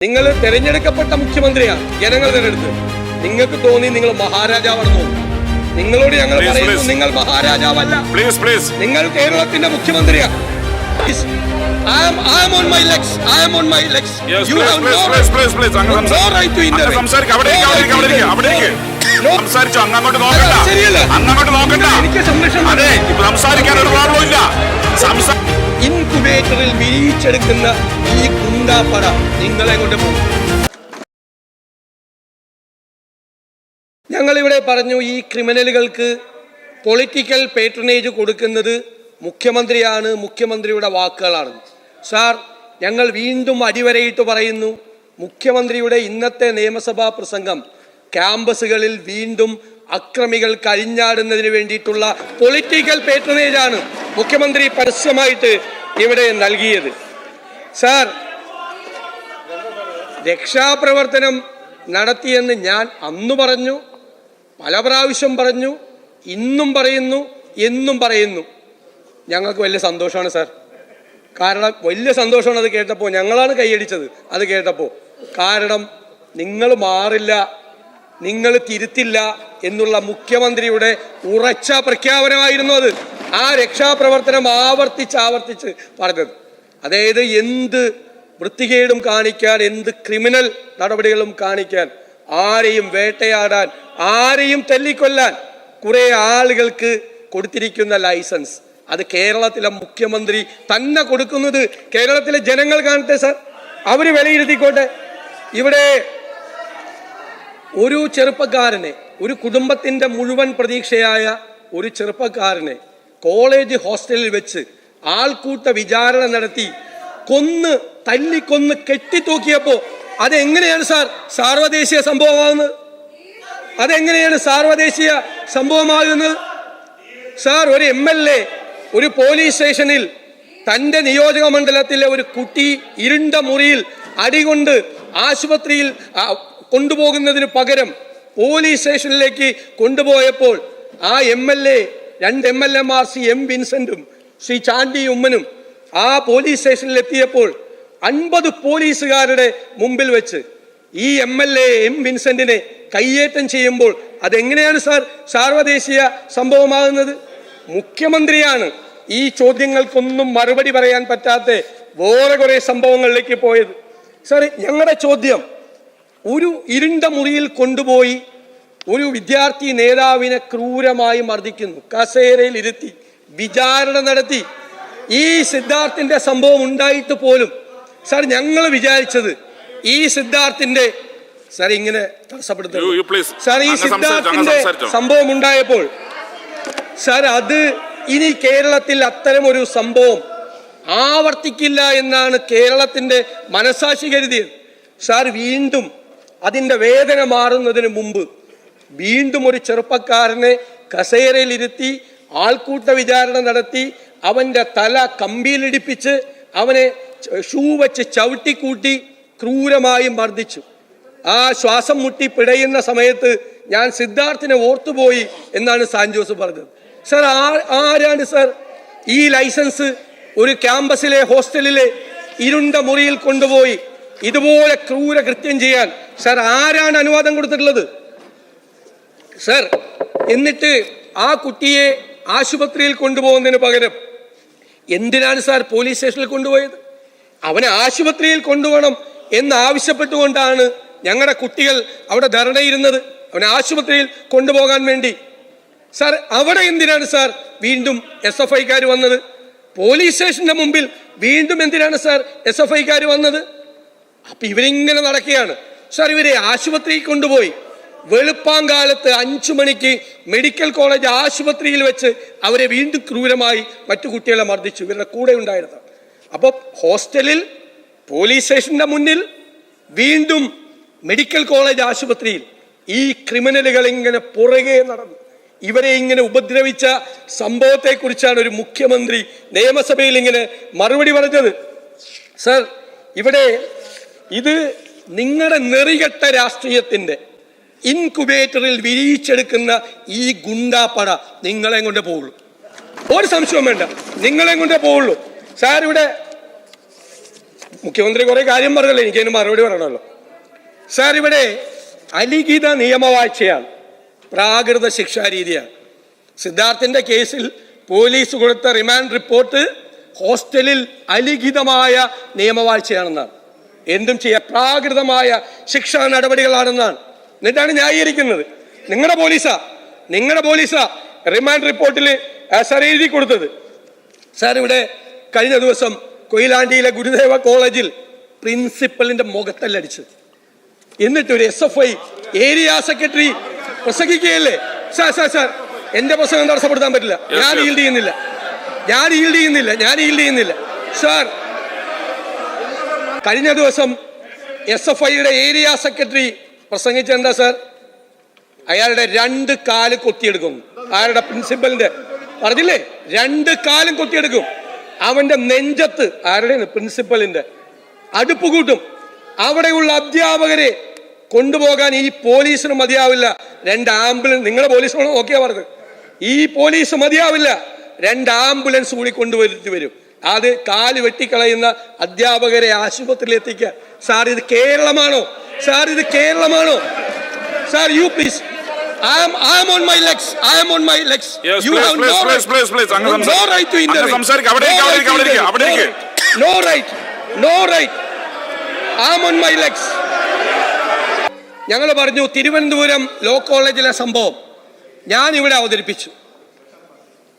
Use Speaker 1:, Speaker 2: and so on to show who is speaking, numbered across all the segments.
Speaker 1: നിങ്ങൾ തെരഞ്ഞെടുക്കപ്പെട്ട മുഖ്യമന്ത്രിയാണ്, ജനങ്ങൾ തെരഞ്ഞെടുത്ത്. നിങ്ങൾക്ക് തോന്നി നിങ്ങൾ മഹാരാജാവാണെന്ന് തോന്നുന്നു. നിങ്ങളോട് ഞങ്ങൾ പറയുന്നു, നിങ്ങൾ മഹാരാജാവല്ല, നിങ്ങൾ കേരളത്തിന്റെ മുഖ്യമന്ത്രിയാണ്. I am on my legs.
Speaker 2: Yes,
Speaker 1: You have no right to intervene. ഇൻകുബേറ്ററിൽ വിരിയിച്ചെടുക്കുന്ന ഈ ഗുണ്ടാപ്പട നിങ്ങളെ കൊണ്ട് പോകും. ഞങ്ങളിവിടെ പറഞ്ഞു, ഈ ക്രിമിനലുകൾക്ക് പൊളിറ്റിക്കൽ പേട്രണേജ് കൊടുക്കുന്നത് മുഖ്യമന്ത്രിയാണ്, മുഖ്യമന്ത്രിയുടെ വാക്കുകളാണ്. സാർ, ഞങ്ങൾ വീണ്ടും അടിവരയിട്ട് പറയുന്നു, മുഖ്യമന്ത്രിയുടെ ഇന്നത്തെ നിയമസഭാ പ്രസംഗം ക്യാമ്പസുകളിൽ വീണ്ടും അക്രമികൾ കഴിഞ്ഞാടുന്നതിന് വേണ്ടിയിട്ടുള്ള പൊളിറ്റിക്കൽ പേട്രണേജാണ് മുഖ്യമന്ത്രി പരസ്യമായിട്ട് ഇവിടെ നൽകിയത്. സാർ, രക്ഷാപ്രവർത്തനം നടത്തിയെന്ന് ഞാൻ അന്ന് പറഞ്ഞു, പല പ്രാവശ്യം പറഞ്ഞു, ഇന്നും പറയുന്നു, എന്നും പറയുന്നു. ഞങ്ങൾക്ക് വലിയ സന്തോഷമാണ് സാർ. കാരണം വലിയ സന്തോഷമാണ് അത് കേട്ടപ്പോൾ. ഞങ്ങളാണ് കൈയടിച്ചത് അത് കേട്ടപ്പോൾ. കാരണം നിങ്ങൾ മാറില്ല, നിങ്ങൾ തിരുത്തില്ല എന്നുള്ള മുഖ്യമന്ത്രിയുടെ ഉറച്ച പ്രഖ്യാപനമായിരുന്നു അത്. ആ രക്ഷാപ്രവർത്തനം ആവർത്തിച്ച് പറഞ്ഞത്. അതായത് എന്ത് വൃത്തികേടും കാണിക്കാൻ, എന്ത് ക്രിമിനൽ നടപടികളും കാണിക്കാൻ, ആരെയും വേട്ടയാടാൻ, ആരെയും തല്ലിക്കൊല്ലാൻ കുറെ ആളുകൾക്ക് കൊടുത്തിരിക്കുന്ന ലൈസൻസ് അത് കേരളത്തിലെ മുഖ്യമന്ത്രി തന്നെ കൊടുക്കുന്നത് കേരളത്തിലെ ജനങ്ങൾ കാണട്ടെ സാർ, അവർ വിലയിരുത്തിക്കോട്ടെ. ഇവിടെ ഒരു ചെറുപ്പക്കാരനെ, ഒരു കുടുംബത്തിൻ്റെ മുഴുവൻ പ്രതീക്ഷയായ ഒരു ചെറുപ്പക്കാരനെ കോളേജ് ഹോസ്റ്റലിൽ വെച്ച് ആൾക്കൂട്ട വിചാരണ നടത്തി തല്ലിക്കൊന്ന് കെട്ടിത്തൂക്കിയപ്പോൾ അതെങ്ങനെയാണ് സാർ സാർവദേശീയ സംഭവമാകുന്നത്? അതെങ്ങനെയാണ് സാർവദേശീയ സംഭവമാകുന്നത്? സാർ, ഒരു MLA ഒരു പോലീസ് സ്റ്റേഷനിൽ തൻ്റെ നിയോജക മണ്ഡലത്തിലെ ഒരു കുട്ടി ഇരുണ്ട മുറിയിൽ അടികൊണ്ട് ആശുപത്രിയിൽ കൊണ്ടുപോകുന്നതിന് പകരം പോലീസ് സ്റ്റേഷനിലേക്ക് കൊണ്ടുപോയപ്പോൾ ആ MLA, 2 MLAമാർ ശ്രീ M. വിൻസെന്റും ശ്രീ ചാണ്ടി ഉമ്മനും ആ പോലീസ് സ്റ്റേഷനിൽ എത്തിയപ്പോൾ 50 പോലീസുകാരുടെ മുമ്പിൽ വെച്ച് ഈ MLA M. വിൻസെന്റിനെ കയ്യേറ്റം ചെയ്യുമ്പോൾ അതെങ്ങനെയാണ് സാർ സാർവദേശീയ സംഭവമാകുന്നത്? മുഖ്യമന്ത്രിയാണ് ഈ ചോദ്യങ്ങൾക്കൊന്നും മറുപടി പറയാൻ പറ്റാത്ത വേറെ കുറെ സംഭവങ്ങളിലേക്ക് പോയത്. സാർ, ഞങ്ങളുടെ ചോദ്യം, ഒരു ഇരുണ്ട മുറിയിൽ കൊണ്ടുപോയി ഒരു വിദ്യാർത്ഥി നേതാവിനെ ക്രൂരമായി മർദ്ദിക്കുന്നു, കസേരയിൽ ഇരുത്തി വിചാരണ നടത്തി. ഈ സിദ്ധാർത്ഥിന്റെ സംഭവം ഉണ്ടായിട്ട് പോലും സാർ ഞങ്ങൾ വിചാരിച്ചത് ഈ സിദ്ധാർത്ഥിന്റെ സാർ ഇങ്ങനെ തടസ്സപ്പെടുത്തുന്നു. സാർ, ഈ സിദ്ധാർത്ഥിന്റെ സംഭവം ഉണ്ടായപ്പോൾ സാർ അത് ഇനി കേരളത്തിൽ അത്തരം ഒരു സംഭവം ആവർത്തിക്കില്ല എന്നാണ് കേരളത്തിന്റെ മനസാക്ഷി കരുതിയത്. സാർ, വീണ്ടും അതിൻ്റെ വേദന മാറുന്നതിന് മുമ്പ് വീണ്ടും ഒരു ചെറുപ്പക്കാരനെ കസേരയിലിരുത്തി ആൾക്കൂട്ട വിചാരണ നടത്തി അവൻ്റെ തല കമ്പിയിലിടിപ്പിച്ച് അവനെ ഷൂ വെച്ച് ചവിട്ടിക്കൂട്ടി ക്രൂരമായി മർദ്ദിച്ചു. ആ ശ്വാസം മുട്ടി പിടയുന്ന സമയത്ത് ഞാൻ സിദ്ധാർത്ഥിനെ ഓർത്തുപോയി എന്നാണ് സാൻജോസ് പറഞ്ഞത്. സാർ, ആരാണ് സാർ ഈ ലൈസൻസ് ഒരു ക്യാമ്പസിലെ ഹോസ്റ്റലിലെ ഇരുണ്ട മുറിയിൽ കൊണ്ടുപോയി ഇതുപോലെ ക്രൂര കൃത്യം ചെയ്യാൻ സാർ ആരാണ് അനുവാദം കൊടുത്തിട്ടുള്ളത്? സാർ, എന്നിട്ട് ആ കുട്ടിയെ ആശുപത്രിയിൽ കൊണ്ടുപോകുന്നതിന് പകരം എന്തിനാണ് സാർ പോലീസ് സ്റ്റേഷനിൽ കൊണ്ടുപോയത്? അവനെ ആശുപത്രിയിൽ കൊണ്ടുപോകണം എന്നാവശ്യപ്പെട്ടുകൊണ്ടാണ് ഞങ്ങളുടെ കുട്ടികൾ അവിടെ ധർണയിരുന്നത്, അവനെ ആശുപത്രിയിൽ കൊണ്ടുപോകാൻ വേണ്ടി. സാർ, അവിടെ എന്തിനാണ് സാർ വീണ്ടും SFIക്കാർ വന്നത്? പോലീസ് സ്റ്റേഷന്റെ മുമ്പിൽ വീണ്ടും എന്തിനാണ് സാർ SFIക്കാർ വന്നത്? അപ്പൊ ഇവരിങ്ങനെ നടക്കുകയാണ് സാർ. ഇവരെ ആശുപത്രിയിൽ കൊണ്ടുപോയി വെളുപ്പാങ്കാലത്ത് 5 മണിക്ക് മെഡിക്കൽ കോളേജ് ആശുപത്രിയിൽ വെച്ച് അവരെ വീണ്ടും ക്രൂരമായി മറ്റു കുട്ടികളെ മർദ്ദിച്ചു, ഇവരുടെ കൂടെ ഉണ്ടായിരുന്നത്. അപ്പോൾ ഹോസ്റ്റലിൽ, പോലീസ് സ്റ്റേഷന്റെ മുന്നിൽ, വീണ്ടും മെഡിക്കൽ കോളേജ് ആശുപത്രിയിൽ ഈ ക്രിമിനലുകൾ ഇങ്ങനെ പുറകെ നടന്നു ഇവരെ ഇങ്ങനെ ഉപദ്രവിച്ച സംഭവത്തെക്കുറിച്ചാണ് ഒരു മുഖ്യമന്ത്രി നിയമസഭയിൽ ഇങ്ങനെ മറുപടി പറഞ്ഞത്. സർ, ഇവിടെ ഇത് നിങ്ങളുടെ നെറികെട്ട രാഷ്ട്രീയത്തിൻ്റെ ഇൻകുബേറ്ററിൽ വിരിയിച്ചെടുക്കുന്ന ഈ ഗുണ്ടാപ്പട നിങ്ങളെ കൊണ്ടേ പോവുള്ളൂ, ഒരു സംശയവും വേണ്ട, നിങ്ങളെ കൊണ്ടേ പോവുള്ളൂ. സാർ, ഇവിടെ മുഖ്യമന്ത്രി കുറെ കാര്യം പറഞ്ഞല്ലോ, എനിക്കതിന് മറുപടി പറയണമല്ലോ. സാർ, ഇവിടെ അലിഖിത നിയമവാഴ്ചയാണ്, പ്രാകൃത ശിക്ഷാരീതിയാണ്. സിദ്ധാർത്ഥിന്റെ കേസിൽ പോലീസ് കൊടുത്ത റിമാൻഡ് റിപ്പോർട്ട് ഹോസ്റ്റലിൽ അലിഖിതമായ നിയമവാഴ്ചയാണെന്നാണ്. എന്തും ചെയ്യാം, പ്രാകൃതമായ ശിക്ഷാ നടപടികളാണെന്നാണ്. എന്നിട്ടാണ് ന്യായീകരിക്കുന്നത്. നിങ്ങളുടെ പോലീസാ റിമാൻഡ് റിപ്പോർട്ടിൽ സാർ എഴുതി കൊടുത്തത്. സാർ, ഇവിടെ കഴിഞ്ഞ ദിവസം കൊയിലാണ്ടിയിലെ ഗുരുദേവ കോളേജിൽ പ്രിൻസിപ്പലിന്റെ മുഖത്തല്ലടിച്ച്, എന്നിട്ട് ഒരു SFI ഏരിയ സെക്രട്ടറി പ്രസംഗിക്കുകയല്ലേ. സാർ എന്റെ പ്രസംഗം തടസ്സപ്പെടുത്താൻ പറ്റില്ല. ഞാൻ ഈൽഡ് ചെയ്യുന്നില്ല. സാർ, കഴിഞ്ഞ ദിവസം SFIയുടെ ഏരിയ സെക്രട്ടറി പ്രസംഗിച്ചെന്താ സാർ? അയാളുടെ 2 കാല് കൊത്തിയെടുക്കും. ആരുടെ? പ്രിൻസിപ്പലിന്റെ. പറഞ്ഞില്ലേ, 2 കാലും കൊത്തിയെടുക്കും. അവന്റെ നെഞ്ചത്ത്, ആരുടെ? പ്രിൻസിപ്പലിന്റെ. അടുപ്പ് കൂട്ടും. അവിടെയുള്ള അധ്യാപകരെ കൊണ്ടുപോകാൻ ഈ പോലീസിന് മതിയാവില്ല 2 ആംബുലൻസ്. നിങ്ങളുടെ പോലീസ് നോക്കിയാ പറഞ്ഞത്. ഈ പോലീസ് മതിയാവില്ല, 2 ആംബുലൻസ് കൂടി കൊണ്ടുവരുത്തി വരും. അത് കാല് വെട്ടിക്കളയുന്ന അധ്യാപകരെ ആശുപത്രിയിൽ എത്തിക്കുക. സാർ, ഇത് കേരളമാണോ? Sir, you please. I am on my legs.
Speaker 2: Yes,
Speaker 1: you have no right.
Speaker 2: Please.
Speaker 1: No right to intervene. No right. I am on my legs. ഞങ്ങൾ പറഞ്ഞു, തിരുവനന്തപുരം ലോ കോളേജിലെ സംഭവം ഞാൻ ഇവിടെ അവതരിപ്പിച്ചു.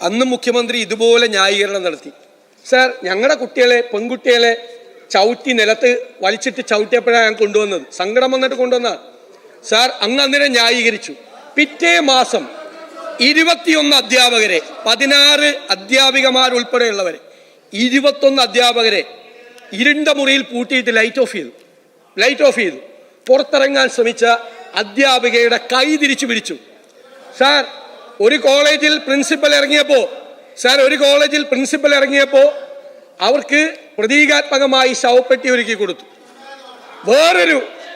Speaker 1: അന്ന് മുഖ്യമന്ത്രി ഇതുപോലെ ന്യായീകരണം നടത്തി. സാർ, ഞങ്ങളുടെ പെൺകുട്ടികളെ ചവിട്ടി നിലത്ത് വലിച്ചിട്ട് ചവിട്ടിയപ്പോഴാണ് ഞാൻ കൊണ്ടുവന്നത്. സങ്കടം വന്നിട്ട് കൊണ്ടുവന്ന സാർ, അന്നേരം ന്യായീകരിച്ചു. പിറ്റേ മാസം 21 അധ്യാപകരെ, 16 അധ്യാപികമാരുൾപ്പെടെയുള്ളവരെ, 21 അധ്യാപകരെ ഇരുണ്ട മുറിയിൽ പൂട്ടിയിട്ട് ലൈറ്റ് ഓഫ് ചെയ്തു. പുറത്തിറങ്ങാൻ ശ്രമിച്ച അധ്യാപികയുടെ കൈ തിരിച്ചു പിടിച്ചു. സാർ, ഒരു കോളേജിൽ പ്രിൻസിപ്പൽ ഇറങ്ങിയപ്പോൾ അവർക്ക് പ്രതീകാത്മകമായി ശവപ്പെട്ടി ഒരുക്കി കൊടുത്തു.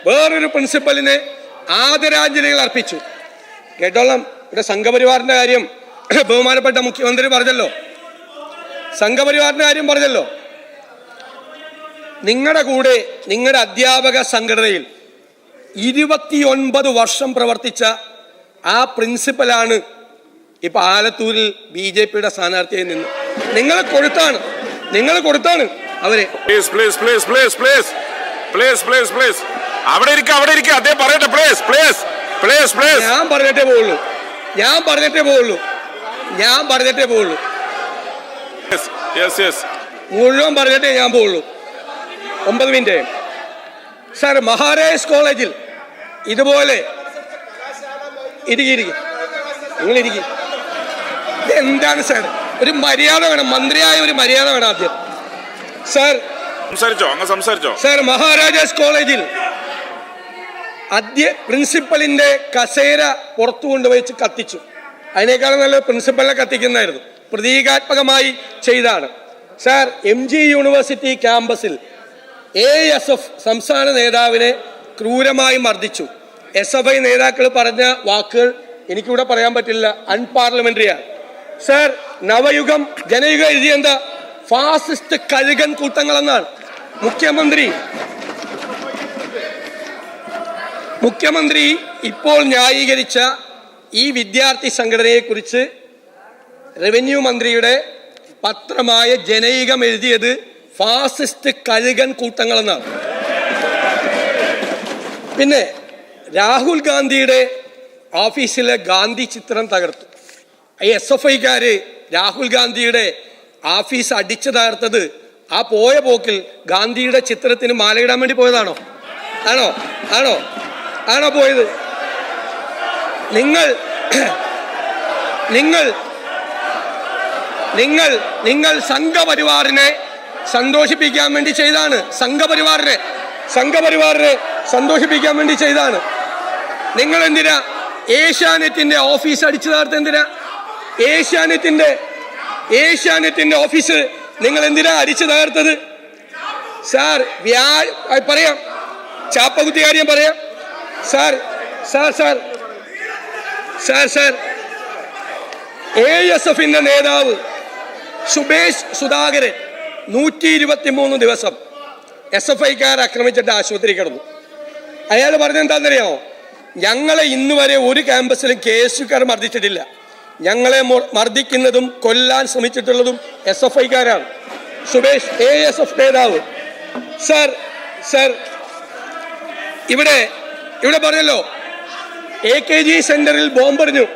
Speaker 1: വേറൊരു പ്രിൻസിപ്പലിന് ആദരാഞ്ജലികൾ അർപ്പിച്ചു. കേട്ടോളം, ഇവിടെ സംഘപരിവാറിന്റെ കാര്യം ബഹുമാനപ്പെട്ട മുഖ്യമന്ത്രി പറഞ്ഞല്ലോ. നിങ്ങളുടെ കൂടെ, നിങ്ങളുടെ അധ്യാപക സംഘടനയിൽ 29 വർഷം പ്രവർത്തിച്ച ആ പ്രിൻസിപ്പലാണ് ഇപ്പൊ ആലത്തൂരിൽ BJPയുടെ സ്ഥാനാർത്ഥിയായി നിന്ന്. നിങ്ങൾ കൊടുത്താണ് അവരെ.
Speaker 2: അവിടെ ഇരിക്കുക. അദ്ദേഹം പറയട്ടെ.
Speaker 1: ഞാൻ പറഞ്ഞിട്ടേ പോവുള്ളൂ. മുഴുവൻ പറഞ്ഞിട്ടേ ഞാൻ പോവുള്ളൂ. 9 മിനിറ്റ്. സാർ, മഹാരാജാസ് കോളേജിൽ ഇതുപോലെ നിങ്ങൾ എന്താണ് സാർ? ഒരു മര്യാദ വേണം, മന്ത്രിയായ ഒരു മര്യാദ വേണം ആദ്യം. സാർ,
Speaker 2: സംസാരിച്ചോ.
Speaker 1: സാർ, മഹാരാജാസ് കോളേജിൽ പ്രിൻസിപ്പലിന്റെ കസേര പുറത്തു കൊണ്ടുവച്ച് കത്തിച്ചു. അതിനേക്കാളും നല്ല പ്രിൻസിപ്പലിനെ കത്തിക്കുന്നതായിരുന്നു. പ്രതീകാത്മകമായി ചെയ്താണ്. സാർ, MG യൂണിവേഴ്സിറ്റി ക്യാമ്പസിൽ ASF സംസ്ഥാന നേതാവിനെ ക്രൂരമായി മർദ്ദിച്ചു. SFI നേതാക്കൾ പറഞ്ഞ വാക്കുകൾ എനിക്കിവിടെ പറയാൻ പറ്റില്ല, അൺപാർലമെന്ററിയാണ്. സാർ, നവയുഗം ജനയുഗം എഴുതിയെന്താ? ഫാസിസ്റ്റ് കഴുകൻ കൂട്ടങ്ങളെന്നാണ്. മുഖ്യമന്ത്രി ഇപ്പോൾ ന്യായീകരിച്ച ഈ വിദ്യാർത്ഥി സംഘടനയെ കുറിച്ച് റവന്യൂ മന്ത്രിയുടെ പത്രമായ ജനയുഗം എഴുതിയത് ഫാസിസ്റ്റ് കഴുകൻ കൂട്ടങ്ങളെന്നാണ്. പിന്നെ രാഹുൽ ഗാന്ധിയുടെ ഓഫീസിലെ ഗാന്ധി ചിത്രം തകർത്തു. ഈ SFIക്കാര് രാഹുൽ ഗാന്ധിയുടെ ഓഫീസ് അടിച്ചു തകർത്തത് ആ പോയ പോക്കിൽ ഗാന്ധിയുടെ ചിത്രത്തിന് മാലയിടാൻ വേണ്ടി പോയതാണോ? ആണോ പോയത്? നിങ്ങൾ സംഘപരിവാറിനെ സന്തോഷിപ്പിക്കാൻ വേണ്ടി ചെയ്താണ്. സംഘപരിവാറിനെ സന്തോഷിപ്പിക്കാൻ വേണ്ടി ചെയ്താണ്. നിങ്ങൾ എന്തിനാ ഏഷ്യാനെറ്റിന്റെ ഓഫീസ് അടിച്ചു തകർത്ത്? എന്തിനാ ഏഷ്യാനെറ്റിന്റെ ഓഫീസ് നിങ്ങൾ എന്തിനാ അടിച്ചു തകർത്തത്? സാർ, പറയാം, ചാപ്പകുത്തി കാര്യം പറയാം. സാർ ASFന്റെ നേതാവ് സുബേഷ് സുധാകരൻ 123 ദിവസം SFIക്കാർ ആക്രമിച്ചിട്ട് ആശുപത്രി കിടന്നു. അയാൾ പറഞ്ഞെന്താണെന്നറിയാമോ? ഞങ്ങളെ ഇന്ന് വരെ ഒരു ക്യാമ്പസിലും KSUക്കാർ മർദ്ദിച്ചിട്ടില്ല. ഞങ്ങളെ മർദ്ദിക്കുന്നതും കൊല്ലാൻ ശ്രമിച്ചിട്ടുള്ളതും SFIക്കാരാണ്. സുബേഷ് ASF നേതാവ്. സർ ഇവിടെ പറഞ്ഞല്ലോ AKG സെന്ററിൽ ബോംബെറിഞ്ഞു.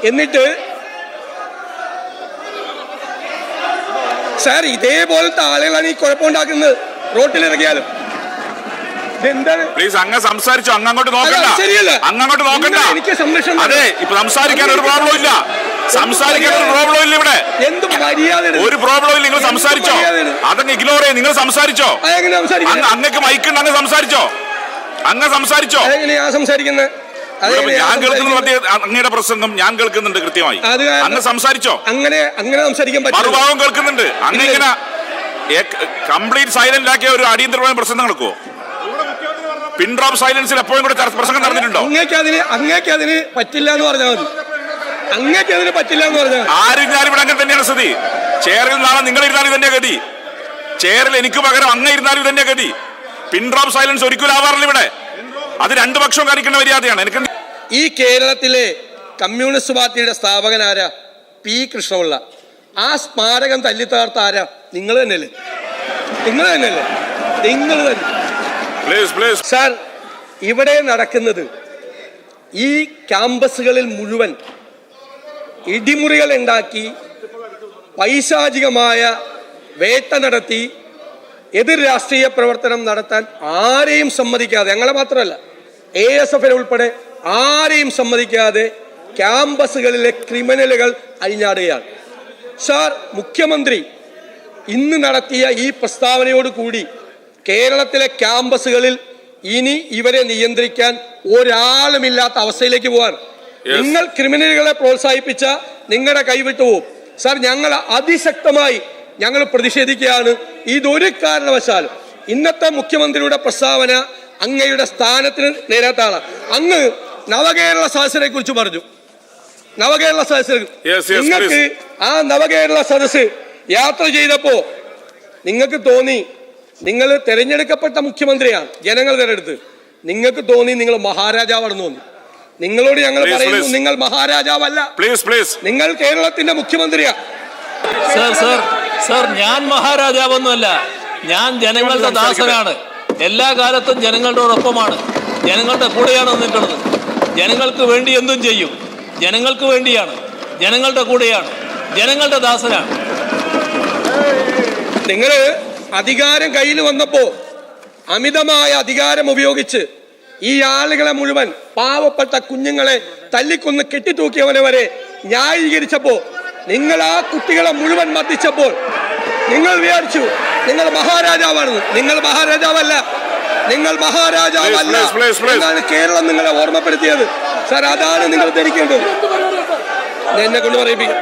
Speaker 1: എന്നിട്ട് സാർ ഇതേപോലത്തെ ആളുകളാണ് ഈ കുഴപ്പമുണ്ടാക്കുന്നത് റോട്ടിലിറങ്ങിയാലും.
Speaker 2: പ്ലീസ് അങ്ങ് സംസാരിച്ചോ, അങ്ങോട്ട് നോക്കണ്ട,
Speaker 1: ശരിയല്ല,
Speaker 2: അങ്ങോട്ട് നോക്കണ്ട.
Speaker 1: എനിക്ക് സംരക്ഷണം.
Speaker 2: അതെ, ഇപ്പൊ സംസാരിക്കാൻ ഒരു പ്രോബ്ലം ഇല്ല, സംസാരിക്കാൻ ഒരു പ്രോബ്ലം ഇല്ല ഇവിടെ.
Speaker 1: എന്ത് മര്യാദ, ഒരു
Speaker 2: പ്രോബ്ലം ഇല്ല. നിങ്ങൾ സംസാരിച്ചോ, അതങ്ങ് ഇഗ്നോർ ചെയ്യും. നിങ്ങൾ സംസാരിച്ചോ, അങ്ങക്ക് മൈക്കുണ്ട്, അങ്ങ് സംസാരിച്ചോ, അങ്ങ് സംസാരിച്ചോ.
Speaker 1: എങ്ങനെയാ സംസാരിക്കുന്നത്?
Speaker 2: ഞാൻ കേൾക്കുന്നത് അങ്ങയുടെ പ്രസംഗം ഞാൻ കേൾക്കുന്നുണ്ട് കൃത്യമായി. അങ്ങ് സംസാരിച്ചോ. അങ്ങനെ
Speaker 1: സംസാരിക്കാൻ പറ്റും.
Speaker 2: മറുഭാഗം കേൾക്കുന്നുണ്ട്. അങ്ങനെ ഇങ്ങനെ കംപ്ലീറ്റ് സൈലന്റ് ആക്കിയ ഒരു അടിയന്തരമായ പ്രസംഗം നടക്കുവോ? പിൻ ഡ്രോപ്പ് സൈലൻസിൽ എപ്പോഴും കൂടെ പ്രസംഗം നടന്നിട്ടുണ്ടോ?
Speaker 1: അങ്ങേക്ക് അതിന് പറ്റില്ല എന്ന് പറഞ്ഞാൽ മതി. അങ്ങേക്ക് അതിന് പറ്റില്ല എന്ന് പറഞ്ഞാൽ
Speaker 2: ആരിരുന്നാലും ഇവിടെ അങ്ങനെ തന്നെയാണ് സ്ഥിതി. ചെയറിൽ നാളെ നിങ്ങൾ ഇരുന്നാലും ഇതന്നെ ഗതി. ചെയറിൽ എനിക്ക് പകരം അങ്ങ് ഇരുന്നാലും ഇതന്നെ ഗതി. പിൻ ഡ്രോപ്പ് സൈലൻസ് ഒരിക്കലും ആവാറില്ല ഇവിടെ. അത് രണ്ടു പക്ഷവും കാണിക്കേണ്ട മര്യാദയാണ്. എനിക്ക്
Speaker 1: ഈ കേരളത്തിലെ കമ്മ്യൂണിസ്റ്റ് പാർട്ടിയുടെ സ്ഥാപകനാരാ? P. കൃഷ്ണപിള്ള. ആ സ്മാരകം തല്ലിത്തകർത്ത ആരാ? നിങ്ങൾ തന്നെയല്ലേ? നിങ്ങൾ തന്നെ. സാർ, ഇവിടെ നടക്കുന്നത് ഈ ക്യാമ്പസുകളിൽ മുഴുവൻ ഇടിമുറികൾ ഉണ്ടാക്കി പൈശാചികമായ വേട്ട നടത്തി എതിർ രാഷ്ട്രീയ പ്രവർത്തനം നടത്താൻ ആരെയും സമ്മതിക്കാതെ, ഞങ്ങളെ മാത്രമല്ല ASF ഉൾപ്പെടെ ആരെയും സമ്മതിക്കാതെ ക്യാമ്പസുകളിലെ ക്രിമിനലുകൾ അഴിഞ്ഞാടുകയാണ്. സാർ, മുഖ്യമന്ത്രി ഇന്ന് നടത്തിയ ഈ പ്രസ്താവനയോട് കൂടി കേരളത്തിലെ ക്യാമ്പസുകളിൽ ഇനി ഇവരെ നിയന്ത്രിക്കാൻ ഒരാളുമില്ലാത്ത അവസ്ഥയിലേക്ക് പോകാൻ. നിങ്ങൾ ക്രിമിനലുകളെ പ്രോത്സാഹിപ്പിച്ച നിങ്ങളുടെ കൈവിട്ടു പോകും. സാർ, ഞങ്ങൾ അതിശക്തമായി പ്രതിഷേധിക്കുകയാണ്. ഇതൊരു കാരണവശാലും ഇന്നത്തെ മുഖ്യമന്ത്രിയുടെ പ്രസ്താവന അങ്ങയുടെ സ്ഥാനത്തിന് നേരാത്താണ്. അങ്ങ് നവകേരള സദസ്സിനെ കുറിച്ച് പറഞ്ഞു. നവകേരള സദസ്സ് നിങ്ങൾക്ക് ആ നവകേരള സദസ്സ് യാത്ര ചെയ്തപ്പോ നിങ്ങൾക്ക് തോന്നി നിങ്ങൾ തെരഞ്ഞെടുക്കപ്പെട്ട മുഖ്യമന്ത്രിയാണ്, ജനങ്ങൾ തെരഞ്ഞെടുത്ത്. നിങ്ങൾക്ക് തോന്നി നിങ്ങൾ മഹാരാജാവാണെന്ന് തോന്നി. നിങ്ങളോട് ഞങ്ങൾ പറയുന്നു, നിങ്ങൾ മഹാരാജാവല്ല, നിങ്ങൾ കേരളത്തിന്റെ മുഖ്യമന്ത്രിയാണ്.
Speaker 3: സർ, ഞാൻ മഹാരാജാവൊന്നുമല്ല, ഞാൻ ജനങ്ങളുടെ ദാസനാണ്. എല്ലാ കാലത്തും ജനങ്ങളോടൊപ്പമാണ്, ജനങ്ങളുടെ കൂടെയാണ് നിന്നിട്ടുള്ളത്. ജനങ്ങൾക്ക് വേണ്ടി എന്തും ചെയ്യും. ജനങ്ങൾക്ക് വേണ്ടിയാണ്, ജനങ്ങളുടെ കൂടെയാണ്, ജനങ്ങളുടെ ദാസനാണ്.
Speaker 1: നിങ്ങൾ അധികാരം കയ്യിൽ വന്നപ്പോ അമിതമായ അധികാരം ഉപയോഗിച്ച് ഈ ആളുകളെ മുഴുവൻ, പാവപ്പെട്ട കുഞ്ഞുങ്ങളെ തല്ലിക്കൊന്ന് കെട്ടിത്തൂക്കിയവനെ വരെ ന്യായീകരിച്ചപ്പോ, നിങ്ങൾ ആ കുട്ടികളെ മുഴുവൻ മർദ്ദിച്ചപ്പോൾ നിങ്ങൾ വിചാരിച്ചു നിങ്ങൾ മഹാരാജാവാണെന്ന്. നിങ്ങൾ മഹാരാജാവല്ല, എന്നാണ് കേരളം നിങ്ങളെ ഓർമ്മപ്പെടുത്തിയത്. സാർ, അതാണ് നിങ്ങൾ ധരിക്കേണ്ടത്. എന്നെ കൊണ്ട് പറയിപ്പിക്കും.